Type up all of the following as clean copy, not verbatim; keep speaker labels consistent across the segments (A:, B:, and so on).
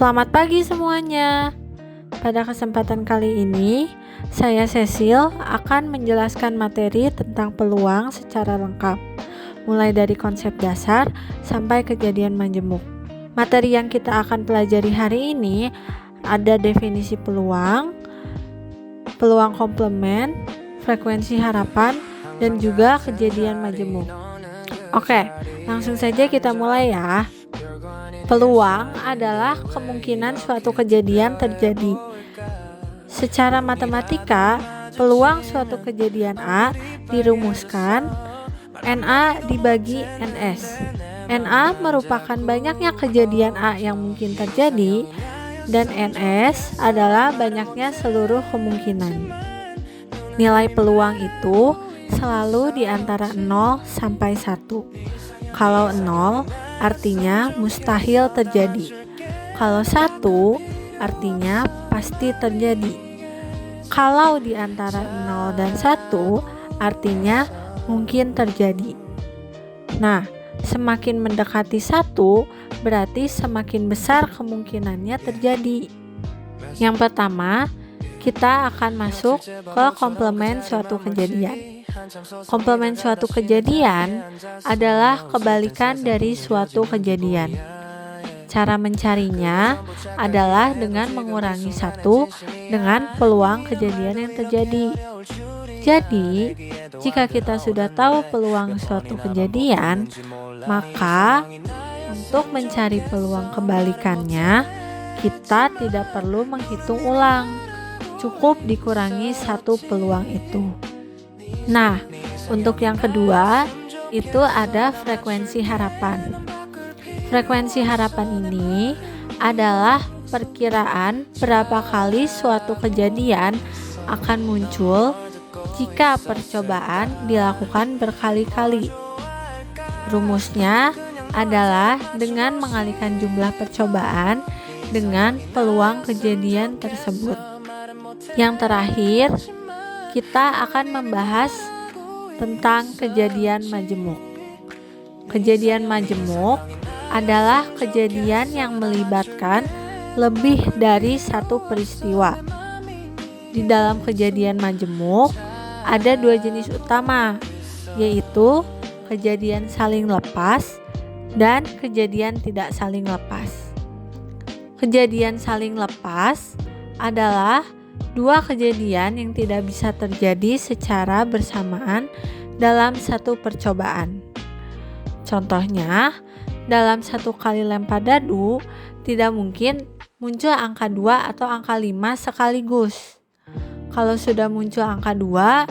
A: Selamat pagi semuanya. Pada kesempatan kali ini, saya Cecil akan menjelaskan materi tentang peluang secara lengkap, mulai dari konsep dasar sampai kejadian majemuk. Materi yang kita akan pelajari hari ini ada definisi peluang, peluang komplement, frekuensi harapan, dan juga kejadian majemuk. Oke, langsung saja kita mulai ya. Peluang adalah kemungkinan suatu kejadian terjadi. Secara matematika, peluang suatu kejadian A dirumuskan NA dibagi NS. NA merupakan banyaknya kejadian A yang mungkin terjadi, dan NS adalah banyaknya seluruh kemungkinan. Nilai peluang itu selalu di antara 0 sampai 1. Kalau 0 artinya mustahil terjadi. Kalau 1 artinya pasti terjadi. Kalau di antara 0 dan 1 artinya mungkin terjadi. Nah, semakin mendekati 1 berarti semakin besar kemungkinannya terjadi. Yang pertama, kita akan masuk ke komplement suatu kejadian. Komplement suatu kejadian adalah kebalikan dari suatu kejadian. Cara mencarinya adalah dengan mengurangi 1 dengan peluang kejadian yang terjadi. Jadi, jika kita sudah tahu peluang suatu kejadian, maka untuk mencari peluang kebalikannya, kita tidak perlu menghitung ulang. Cukup dikurangi 1 peluang itu. Nah, untuk yang kedua, itu ada frekuensi harapan. Frekuensi harapan ini adalah perkiraan berapa kali suatu kejadian akan muncul jika percobaan dilakukan berkali-kali. Rumusnya adalah dengan mengalihkan jumlah percobaan dengan peluang kejadian tersebut. Yang terakhir, kita akan membahas tentang kejadian majemuk. Kejadian majemuk adalah kejadian yang melibatkan lebih dari 1 peristiwa. Di dalam kejadian majemuk ada 2 jenis utama, yaitu kejadian saling lepas dan kejadian tidak saling lepas. Kejadian saling lepas adalah 2 kejadian yang tidak bisa terjadi secara bersamaan dalam 1 percobaan. Contohnya, dalam 1 kali lempar dadu, tidak mungkin muncul angka 2 atau angka 5 sekaligus. Kalau sudah muncul angka 2,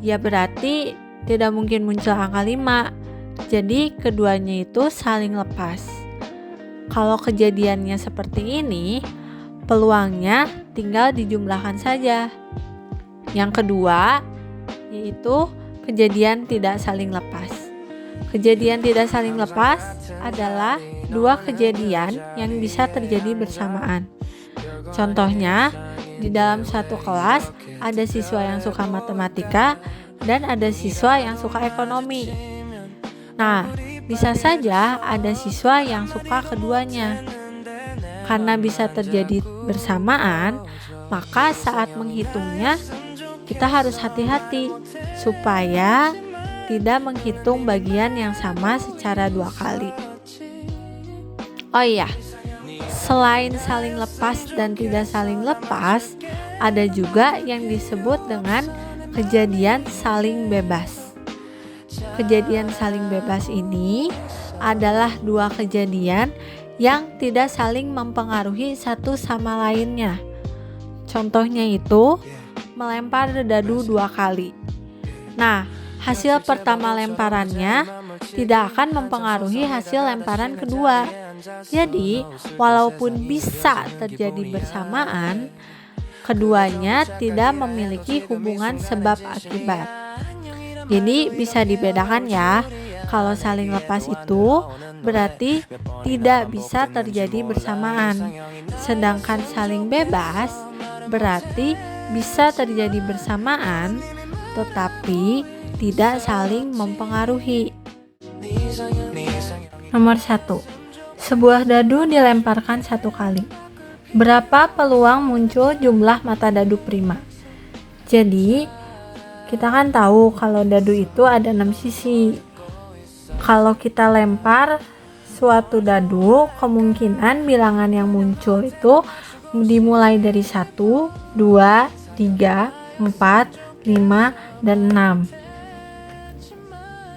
A: ya berarti tidak mungkin muncul angka 5. Jadi keduanya itu saling lepas. Kalau kejadiannya seperti ini, peluangnya tinggal dijumlahkan saja. Yang kedua, yaitu kejadian tidak saling lepas. Kejadian tidak saling lepas adalah 2 kejadian yang bisa terjadi bersamaan. Contohnya, di dalam satu kelas ada siswa yang suka matematika dan ada siswa yang suka ekonomi. Nah, bisa saja ada siswa yang suka keduanya. Karena bisa terjadi bersamaan, maka saat menghitungnya kita harus hati-hati supaya tidak menghitung bagian yang sama secara 2 kali. Oh iya, selain saling lepas dan tidak saling lepas, ada juga yang disebut dengan kejadian saling bebas. Kejadian saling bebas ini adalah 2 kejadian yang tidak saling mempengaruhi satu sama lainnya. Contohnya itu melempar dadu 2 kali. Nah, hasil pertama lemparannya tidak akan mempengaruhi hasil lemparan kedua. Jadi, walaupun bisa terjadi bersamaan, keduanya tidak memiliki hubungan sebab akibat. Jadi, bisa dibedakan ya. Kalau saling lepas itu berarti tidak bisa terjadi bersamaan. Sedangkan saling bebas berarti bisa terjadi bersamaan tetapi tidak saling mempengaruhi. Nomor 1. Sebuah dadu dilemparkan 1 kali. Berapa peluang muncul jumlah mata dadu prima? Jadi, kita kan tahu kalau dadu itu ada 6 sisi. Kalau kita lempar suatu dadu, kemungkinan bilangan yang muncul itu dimulai dari 1, 2, 3, 4, 5, dan 6.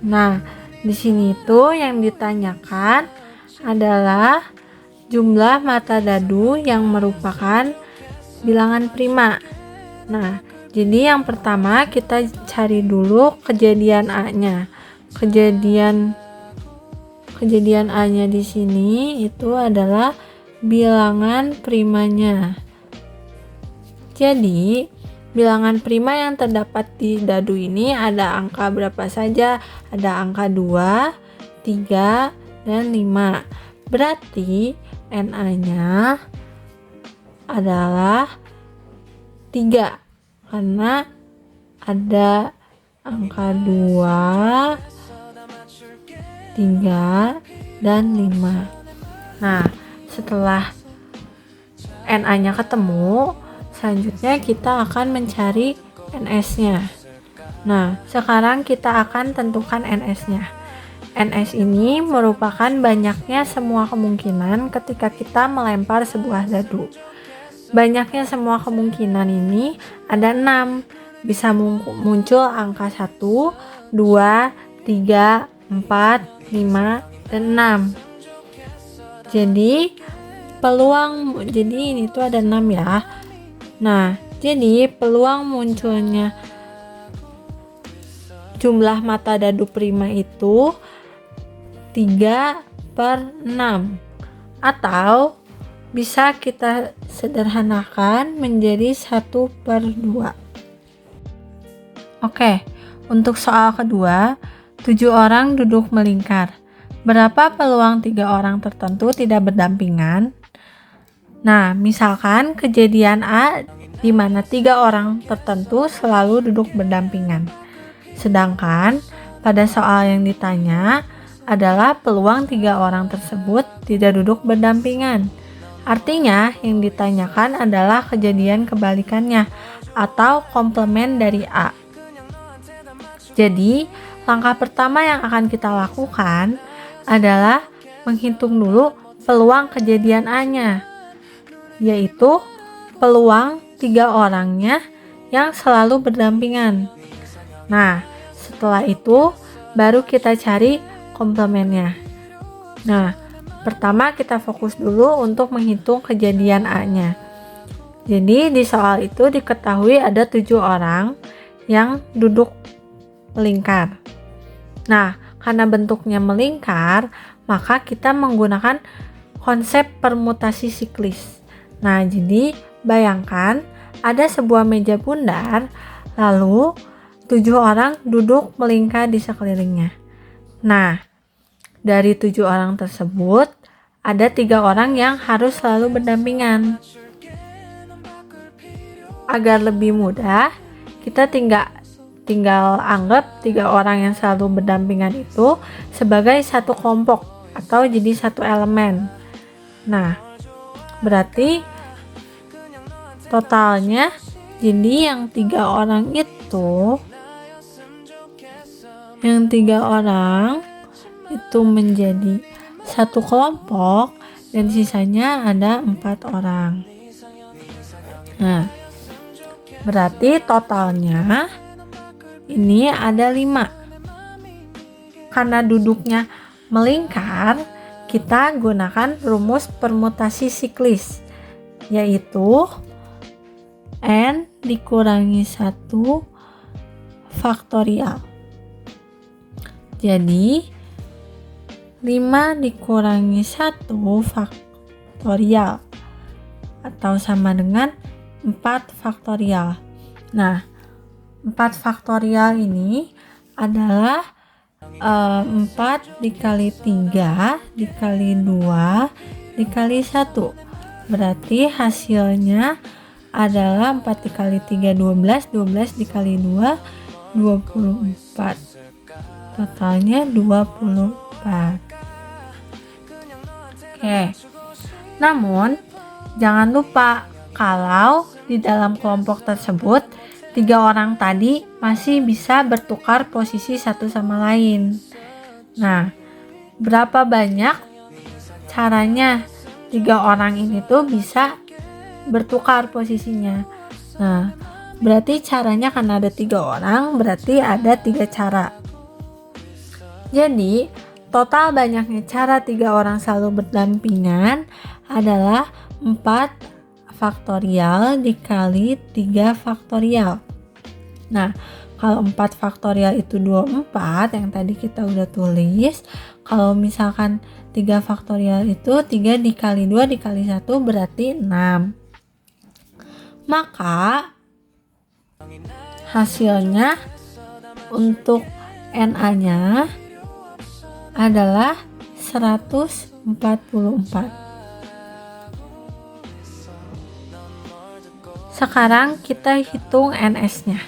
A: Nah, di sini tuh yang ditanyakan adalah jumlah mata dadu yang merupakan bilangan prima. Nah, jadi yang pertama kita cari dulu kejadian A-nya. Kejadian A-nya di sini itu adalah bilangan primanya. Jadi, bilangan prima yang terdapat di dadu ini ada angka berapa saja? Ada angka 2, 3, dan 5. Berarti NA-nya adalah 3 karena ada angka 2, 3, dan 5. Nah, setelah NA-nya ketemu, selanjutnya kita akan mencari NS-nya. Nah, sekarang kita akan tentukan NS-nya. NS ini merupakan banyaknya semua kemungkinan ketika kita melempar sebuah dadu. Banyaknya semua kemungkinan ini ada 6. Bisa muncul angka 1, 2, 3, 4, 5, dan 6. Jadi ini tuh ada 6 ya. Nah, jadi peluang munculnya jumlah mata dadu prima itu 3/6, atau bisa kita sederhanakan menjadi 1/2. Oke, untuk soal kedua, 7 orang duduk melingkar. Berapa peluang 3 orang tertentu tidak berdampingan? Nah, misalkan kejadian A di mana 3 orang tertentu selalu duduk berdampingan. Sedangkan pada soal yang ditanya adalah peluang 3 orang tersebut tidak duduk berdampingan. Artinya yang ditanyakan adalah kejadian kebalikannya atau komplement dari A. Jadi, langkah pertama yang akan kita lakukan adalah menghitung dulu peluang kejadian A-nya, yaitu peluang 3 orangnya yang selalu berdampingan. Nah, setelah itu baru kita cari komplemennya. Nah, pertama kita fokus dulu untuk menghitung kejadian A-nya. Jadi di soal itu diketahui ada 7 orang yang duduk melingkar. Nah, karena bentuknya melingkar, maka kita menggunakan konsep permutasi siklis. Nah, jadi bayangkan ada sebuah meja bundar, lalu 7 orang duduk melingkar di sekelilingnya. Nah, dari 7 orang tersebut, ada 3 orang yang harus selalu berdampingan. Agar lebih mudah, kita tinggal anggap 3 orang yang selalu berdampingan itu sebagai satu kelompok atau jadi satu elemen. Nah, berarti totalnya jadi yang 3 orang itu menjadi satu kelompok dan sisanya ada 4 orang. Nah, berarti totalnya ini ada 5. Karena duduknya melingkar, kita gunakan rumus permutasi siklis, yaitu N dikurangi 1 faktorial. Jadi 5 dikurangi 1 faktorial atau sama dengan 4 faktorial. Nah, 4 faktorial ini adalah 4 dikali 3 dikali 2 dikali 1. Berarti hasilnya adalah 4 dikali 3 12, 12 dikali 2 24. Totalnya 24. Oke. Namun, jangan lupa kalau di dalam kelompok tersebut 3 orang tadi masih bisa bertukar posisi satu sama lain. Nah, berapa banyak caranya 3 orang ini tuh bisa bertukar posisinya? Nah, berarti caranya karena ada 3 orang, berarti ada 3 cara. Jadi, total banyaknya cara 3 orang selalu berdampingan adalah 4 faktorial dikali 3 faktorial. Nah, kalau 4 faktorial itu 24 yang tadi kita udah tulis. Kalau misalkan 3 faktorial itu 3 dikali 2 dikali 1 berarti 6. Maka hasilnya untuk NA-nya adalah 144. Sekarang kita hitung NS-nya,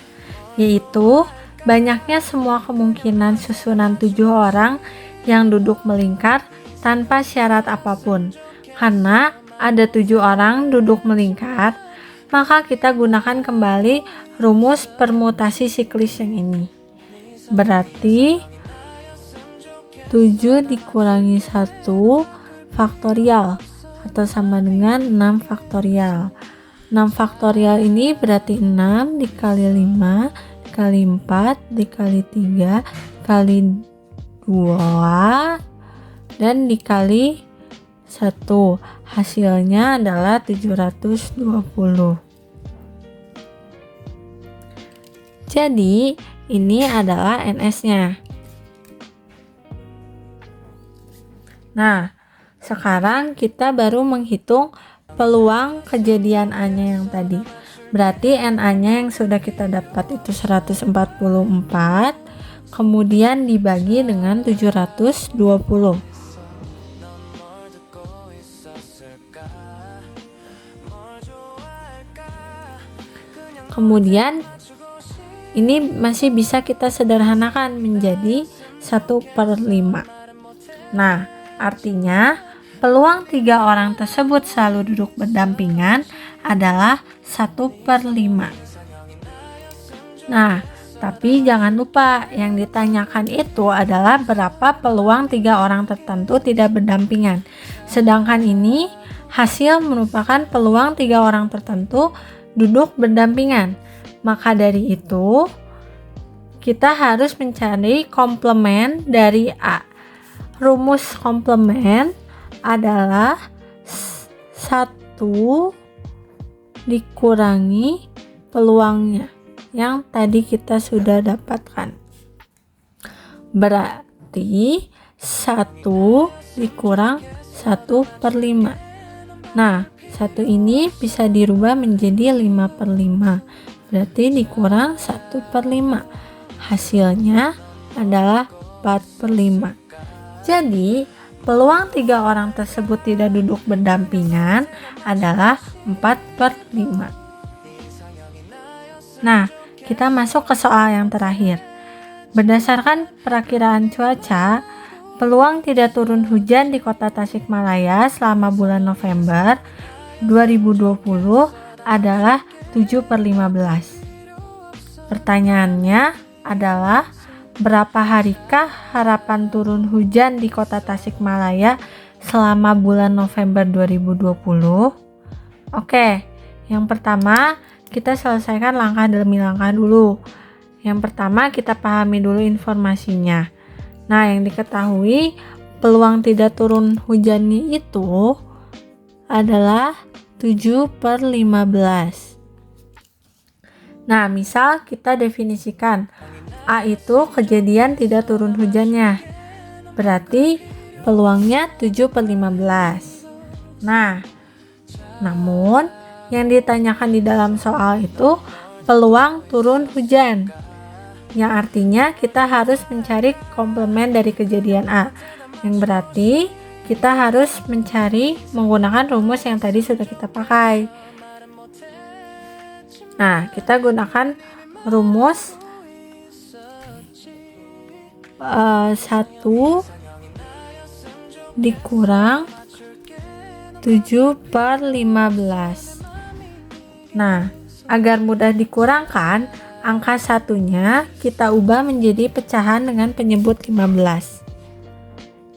A: yaitu banyaknya semua kemungkinan susunan 7 orang yang duduk melingkar tanpa syarat apapun. Karena ada 7 orang duduk melingkar, maka kita gunakan kembali rumus permutasi siklis yang ini. Berarti 7 dikurangi 1 faktorial atau sama dengan 6 faktorial. 6 faktorial ini berarti 6 dikali 5 dikali 4 dikali 3 dikali 2 dan dikali 1. Hasilnya adalah 720. Jadi ini adalah NS-nya. Nah, sekarang kita baru menghitung peluang kejadian A-nya yang tadi. Berarti NA-nya yang sudah kita dapat itu 144, kemudian dibagi dengan 720. Kemudian ini masih bisa kita sederhanakan menjadi 1/5. Nah, artinya peluang 3 orang tersebut selalu duduk berdampingan adalah 1/5. Nah, tapi jangan lupa yang ditanyakan itu adalah berapa peluang 3 orang tertentu tidak berdampingan. Sedangkan ini hasil merupakan peluang 3 orang tertentu duduk berdampingan. Maka dari itu, kita harus mencari komplement dari A. Rumus komplement adalah 1 dikurangi peluangnya yang tadi kita sudah dapatkan. Berarti 1 dikurang 1/5. Nah, 1 ini bisa dirubah menjadi 5/5. Berarti dikurang 1/5. Hasilnya adalah 4/5. Jadi, peluang 3 orang tersebut tidak duduk berdampingan adalah 4/5. Nah, kita masuk ke soal yang terakhir. Berdasarkan perakiraan cuaca, peluang tidak turun hujan di kota Tasikmalaya selama bulan November 2020 adalah 7/15. Pertanyaannya adalah berapa harikah harapan turun hujan di kota Tasikmalaya selama bulan November 2020? Oke, yang pertama kita selesaikan langkah demi langkah dulu. Yang pertama kita pahami dulu informasinya. Nah, yang diketahui peluang tidak turun hujannya itu adalah 7/15. Nah, misal kita definisikan A itu kejadian tidak turun hujannya. Berarti peluangnya 7/15. Nah, namun yang ditanyakan di dalam soal itu peluang turun hujan. Yang artinya kita harus mencari komplement dari kejadian A. Yang berarti kita harus mencari menggunakan rumus yang tadi sudah kita pakai. Nah, kita gunakan rumus 1 dikurang 7/15. Nah, agar mudah dikurangkan, angka satunya kita ubah menjadi pecahan dengan penyebut 15.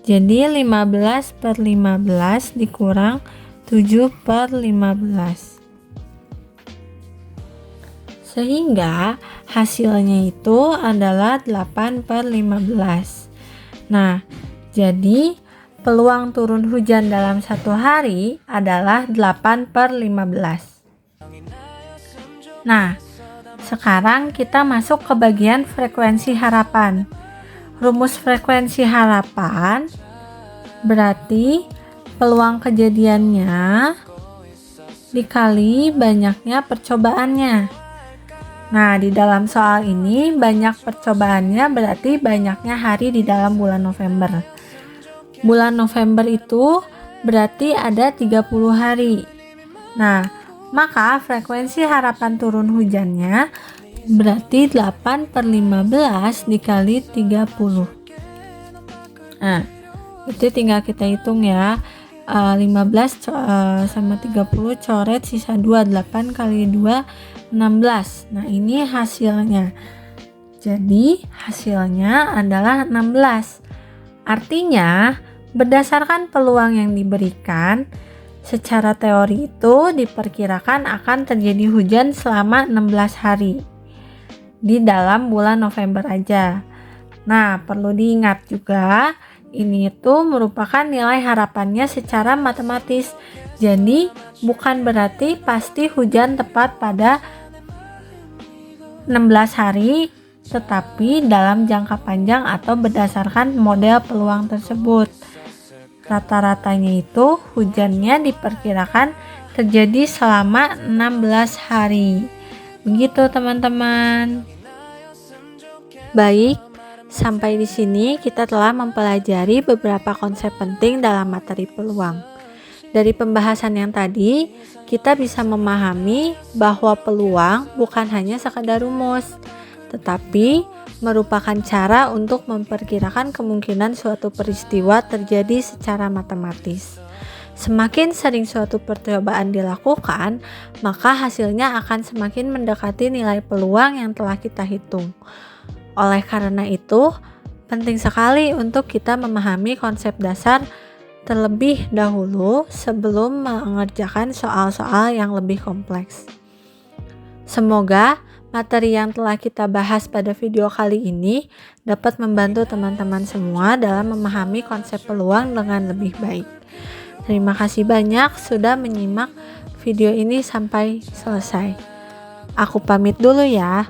A: Jadi 15/15 dikurang 7/15. Sehingga hasilnya itu adalah 8/15. Nah, jadi peluang turun hujan dalam satu hari adalah 8/15. Nah, sekarang kita masuk ke bagian frekuensi harapan. Rumus frekuensi harapan berarti peluang kejadiannya dikali banyaknya percobaannya. Nah, di dalam soal ini banyak percobaannya berarti banyaknya hari di dalam bulan November. Bulan November itu berarti ada 30 hari. Nah, maka frekuensi harapan turun hujannya berarti 8/15 dikali 30. Nah, itu tinggal kita hitung ya. 15 sama 30 coret sisa 2, 8 kali 2 16. Nah, ini hasilnya. Jadi hasilnya adalah 16. Artinya berdasarkan peluang yang diberikan, secara teori itu diperkirakan akan terjadi hujan selama 16 hari di dalam bulan November aja. Nah, perlu diingat juga, ini itu merupakan nilai harapannya secara matematis. Jadi, bukan berarti pasti hujan tepat pada 16 hari, tetapi dalam jangka panjang atau berdasarkan model peluang tersebut. Rata-ratanya itu hujannya diperkirakan terjadi selama 16 hari. Begitu teman-teman. Baik, sampai di sini kita telah mempelajari beberapa konsep penting dalam materi peluang. Dari pembahasan yang tadi, kita bisa memahami bahwa peluang bukan hanya sekadar rumus, tetapi merupakan cara untuk memperkirakan kemungkinan suatu peristiwa terjadi secara matematis. Semakin sering suatu percobaan dilakukan, maka hasilnya akan semakin mendekati nilai peluang yang telah kita hitung. Oleh karena itu, penting sekali untuk kita memahami konsep dasar terlebih dahulu sebelum mengerjakan soal-soal yang lebih kompleks. Semoga materi yang telah kita bahas pada video kali ini dapat membantu teman-teman semua dalam memahami konsep peluang dengan lebih baik. Terima kasih banyak sudah menyimak video ini sampai selesai. Aku pamit dulu ya.